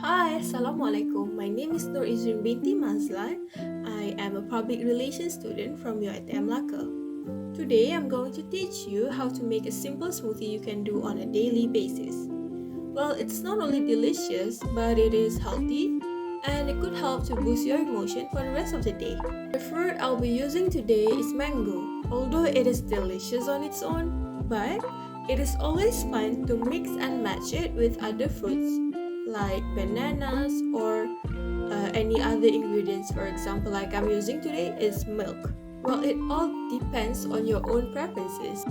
Hi, Assalamualaikum. My name is Nur Ezreen binti Mazlan. I am a public relations student from UiTM Melaka. Today, I'm going to teach you how to make a simple smoothie you can do on a daily basis. Well, it's not only delicious, but it is healthy and it could help to boost your emotion for the rest of the day. The fruit I'll be using today is mango. Although it is delicious on its own, but it is always fun to mix and match it with other fruits like bananas or any other ingredients. For example, like I'm using today is milk. Well, it all depends on your own preferences.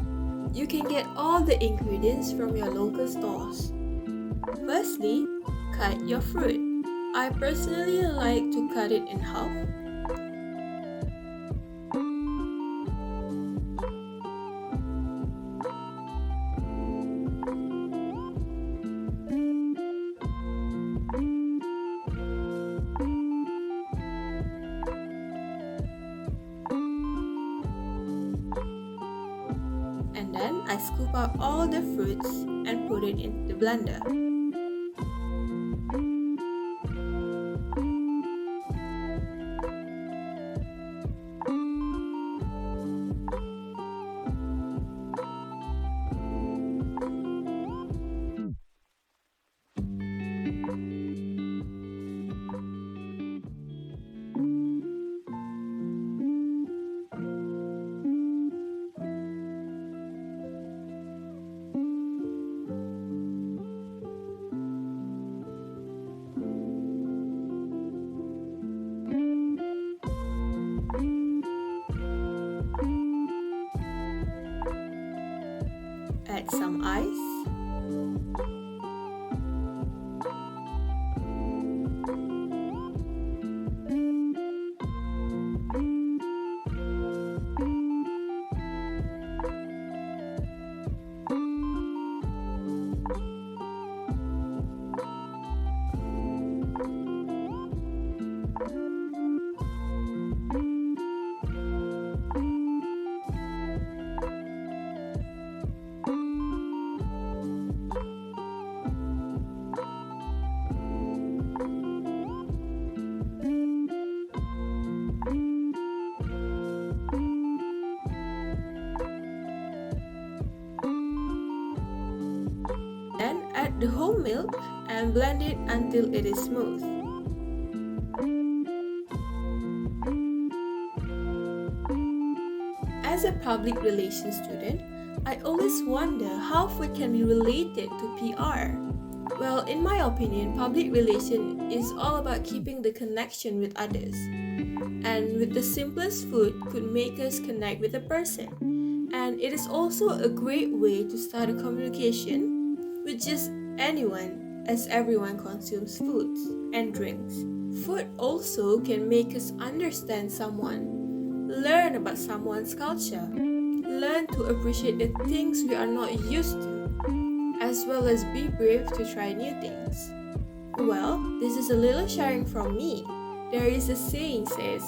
You can get all the ingredients from your local stores. Firstly, cut your fruit. I personally like to cut it in half. And then I scoop out all the fruits and put it in the blender. Add some ice. Then add the whole milk and blend it until it is smooth. As a public relations student, I always wonder how food can be related to PR. Well, in my opinion, public relation is all about keeping the connection with others. And with the simplest food could make us connect with a person. And it is also a great way to start a communication with just anyone, as everyone consumes foods and drinks. Food also can make us understand someone, learn about someone's culture, learn to appreciate the things we are not used to, as well as be brave to try new things. Well, this is a little sharing from me. There is a saying says,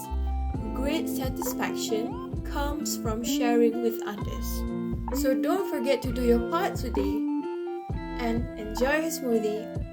great satisfaction comes from sharing with others. So don't forget to do your part today and enjoy your smoothie.